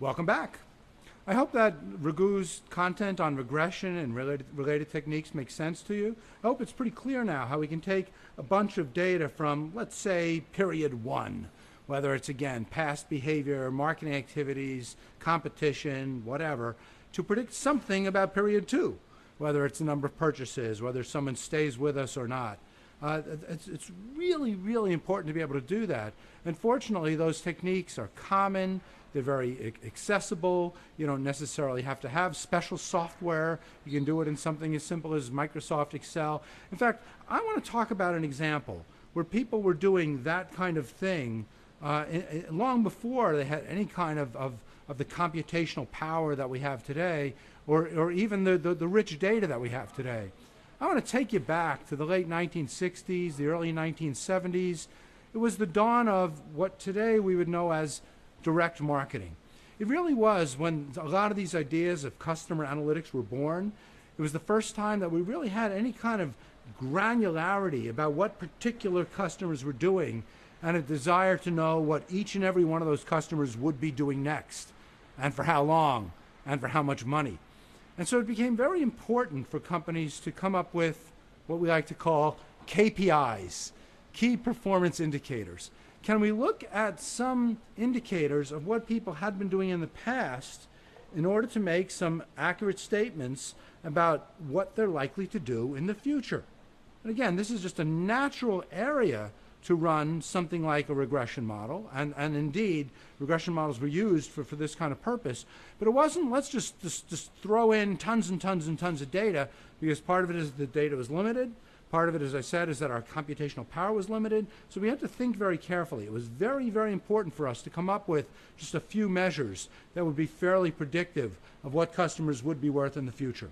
Welcome back. I hope that Ragu's content on regression and related techniques makes sense to you. I hope it's pretty clear now how we can take a bunch of data from, let's say, period one, whether it's, again, past behavior, marketing activities, competition, whatever, to predict something about period two, whether it's the number of purchases, whether someone stays with us or not. It's really, really important to be able to do that. Unfortunately, those techniques are common. They're very accessible. You don't necessarily have to have special software. You can do it in something as simple as Microsoft Excel. In fact, I want to talk about an example where people were doing that kind of thing long before they had any kind of the computational power that we have today, or even the rich data that we have today. I want to take you back to the late 1960s, the early 1970s. It was the dawn of what today we would know as direct marketing. It really was when a lot of these ideas of customer analytics were born. It was the first time that we really had any kind of granularity about what particular customers were doing and a desire to know what each and every one of those customers would be doing next, and for how long, and for how much money. And so it became very important for companies to come up with what we like to call KPIs, key performance indicators. Can we look at some indicators of what people had been doing in the past in order to make some accurate statements about what they're likely to do in the future? And again, this is just a natural area to run something like a regression model, and indeed, regression models were used for this kind of purpose. But it wasn't, let's just throw in tons and tons and tons of data, because part of it is the data was limited. Part of it, as I said, is that our computational power was limited. So we had to think very carefully. It was very, very important for us to come up with just a few measures that would be fairly predictive of what customers would be worth in the future.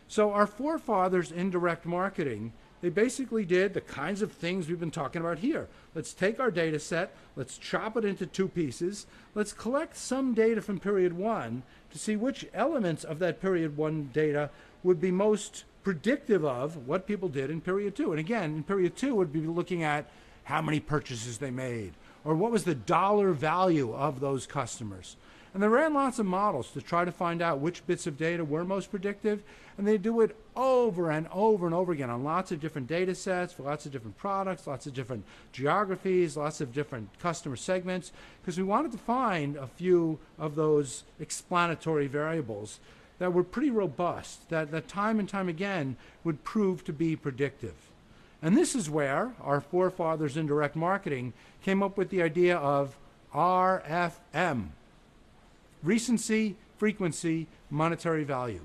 So our forefathers in direct marketing, they basically did the kinds of things we've been talking about here. Let's take our data set, let's chop it into two pieces, let's collect some data from period one to see which elements of that period one data would be most predictive of what people did in period two. And again, in period two, would be looking at how many purchases they made, or what was the dollar value of those customers. And they ran lots of models to try to find out which bits of data were most predictive, and they do it over and over and over again on lots of different data sets, for lots of different products, lots of different geographies, lots of different customer segments, because we wanted to find a few of those explanatory variables that were pretty robust, that time and time again would prove to be predictive. And this is where our forefathers in direct marketing came up with the idea of RFM, recency, frequency, monetary value.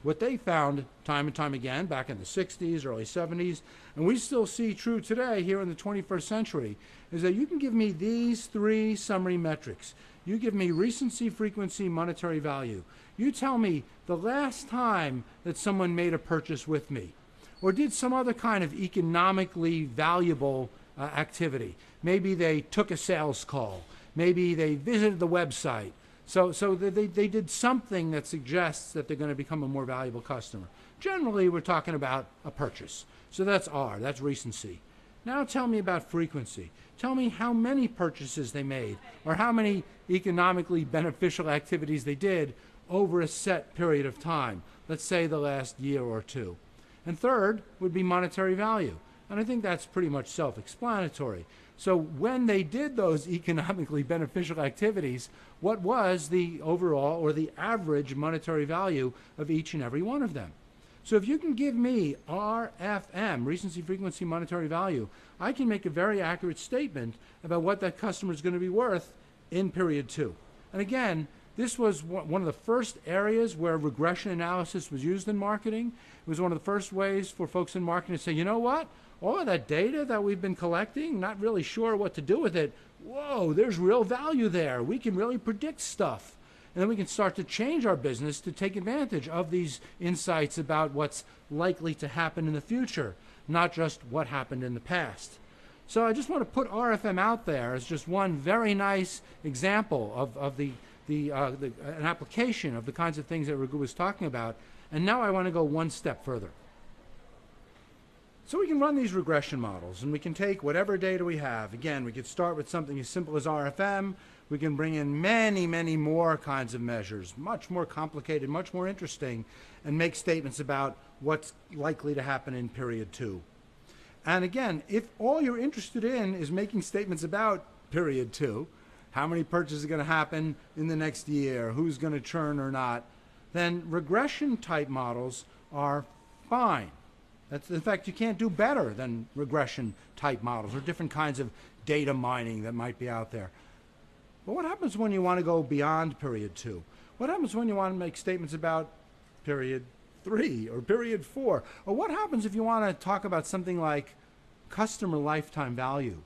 What they found time and time again back in the 60s, early 70s, and we still see true today here in the 21st century, is that you can give me these three summary metrics. You give me recency, frequency, monetary value. You tell me the last time that someone made a purchase with me, or did some other kind of economically valuable activity. Maybe they took a sales call. Maybe they visited the website. So they did something that suggests that they're going to become a more valuable customer. Generally, we're talking about a purchase. So that's R, that's recency. Now tell me about frequency. Tell me how many purchases they made, or how many economically beneficial activities they did over a set period of time, let's say the last year or two. And third would be monetary value. And I think that's pretty much self-explanatory. So when they did those economically beneficial activities, what was the overall or the average monetary value of each and every one of them? So if you can give me RFM, recency, frequency, monetary value, I can make a very accurate statement about what that customer is going to be worth in period two. And again, this was one of the first areas where regression analysis was used in marketing. It was one of the first ways for folks in marketing to say, you know what? All of that data that we've been collecting, not really sure what to do with it. Whoa, there's real value there. We can really predict stuff. And then we can start to change our business to take advantage of these insights about what's likely to happen in the future, not just what happened in the past. So I just want to put RFM out there as just one very nice example of an application of the kinds of things that Raghu was talking about. And now I want to go one step further. So we can run these regression models, and we can take whatever data we have. Again, we could start with something as simple as RFM. we can bring in many, many more kinds of measures, much more complicated, much more interesting, and make statements about what's likely to happen in period 2. And again, if all you're interested in is making statements about period 2, how many purchases are going to happen in the next year, who's going to churn or not, then regression type models are fine. In fact, you can't do better than regression type models or different kinds of data mining that might be out there. But what happens when you want to go beyond period 2? What happens when you want to make statements about period 3 or period 4? Or what happens if you want to talk about something like customer lifetime value,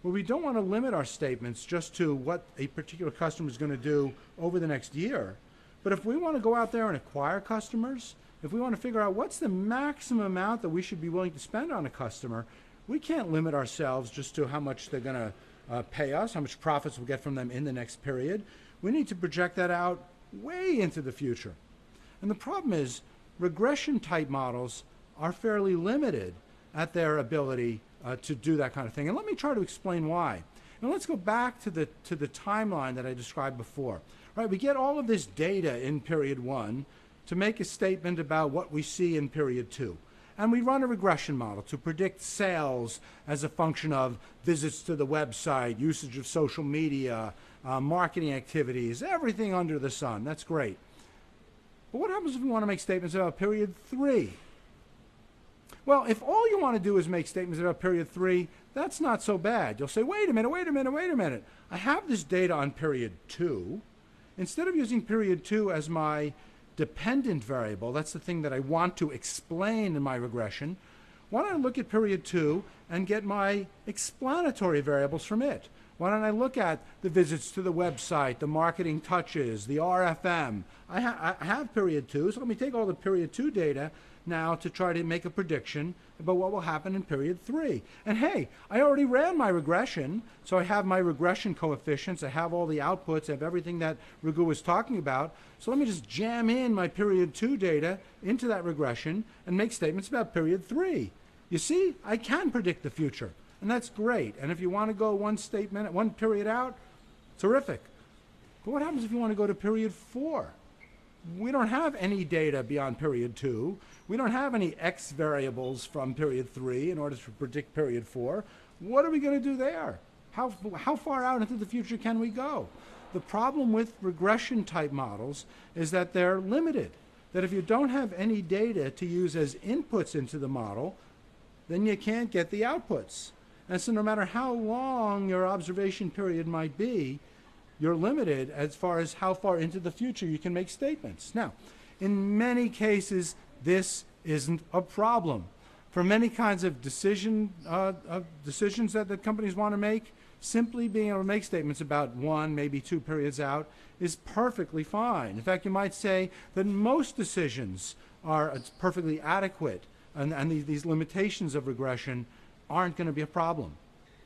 where we don't want to limit our statements just to what a particular customer is going to do over the next year. But if we want to go out there and acquire customers, if we want to figure out what's the maximum amount that we should be willing to spend on a customer, we can't limit ourselves just to how much they're going to pay us, how much profits we'll get from them in the next period. We need to project that out way into the future. And the problem is regression type models are fairly limited at their ability to do that kind of thing. And let me try to explain why. And let's go back to the timeline that I described before. Right, we get all of this data in period 1 to make a statement about what we see in period 2. And we run a regression model to predict sales as a function of visits to the website, usage of social media, marketing activities, everything under the sun. That's great. But what happens if we want to make statements about period 3? Well, if all you want to do is make statements about period 3, that's not so bad. You'll say, wait a minute. I have this data on period 2. Instead of using period 2 as my dependent variable, that's the thing that I want to explain in my regression, why don't I look at period 2 and get my explanatory variables from it? Why don't I look at the visits to the website, the marketing touches, the RFM? I have period 2, so let me take all the period 2 data now to try to make a prediction about what will happen in period 3. And hey, I already ran my regression, so I have my regression coefficients, I have all the outputs, I have everything that Raghu was talking about. So let me just jam in my period 2 data into that regression and make statements about period 3. You see, I can predict the future, and that's great. And if you want to go one period out, terrific. But what happens if you want to go to period 4? We don't have any data beyond period 2. We don't have any X variables from period 3 in order to predict period 4. What are we going to do there? How far out into the future can we go? The problem with regression type models is that they're limited. That if you don't have any data to use as inputs into the model, then you can't get the outputs. And so no matter how long your observation period might be, you're limited as far as how far into the future you can make statements. Now, in many cases, this isn't a problem. For many kinds of decisions that companies want to make, simply being able to make statements about 1, maybe 2 periods out is perfectly fine. In fact, you might say that most decisions are perfectly adequate, and these limitations of regression aren't going to be a problem.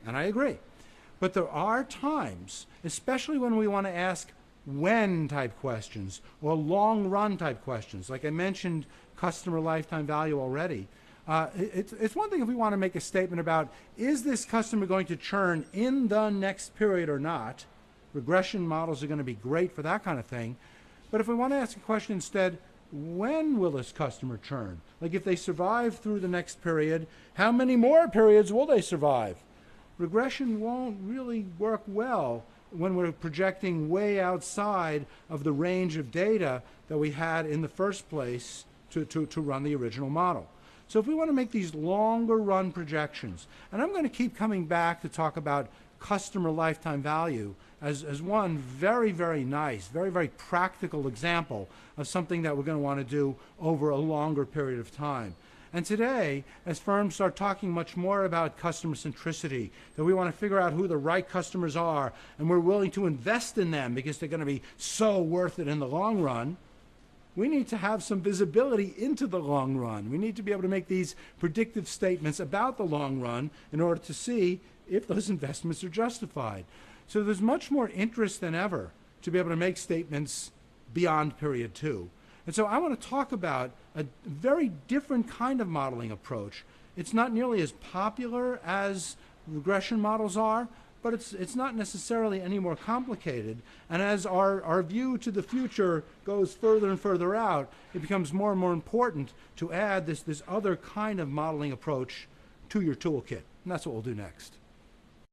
And I agree. But there are times, especially when we want to ask when type questions or long run type questions. Like I mentioned customer lifetime value already. It's one thing if we want to make a statement about, is this customer going to churn in the next period or not? Regression models are going to be great for that kind of thing. But if we want to ask a question instead, when will this customer churn? Like if they survive through the next period, how many more periods will they survive? Regression won't really work well when we're projecting way outside of the range of data that we had in the first place to run the original model. So if we want to make these longer run projections, and I'm going to keep coming back to talk about customer lifetime value as one very, very nice, very, very practical example of something that we're going to want to do over a longer period of time. And today, as firms start talking much more about customer centricity, that we want to figure out who the right customers are, and we're willing to invest in them because they're going to be so worth it in the long run, we need to have some visibility into the long run. We need to be able to make these predictive statements about the long run in order to see if those investments are justified. So there's much more interest than ever to be able to make statements beyond period 2. And so I want to talk about a very different kind of modeling approach. It's not nearly as popular as regression models are, but it's not necessarily any more complicated. And as our view to the future goes further and further out, it becomes more and more important to add this other kind of modeling approach to your toolkit. And that's what we'll do next.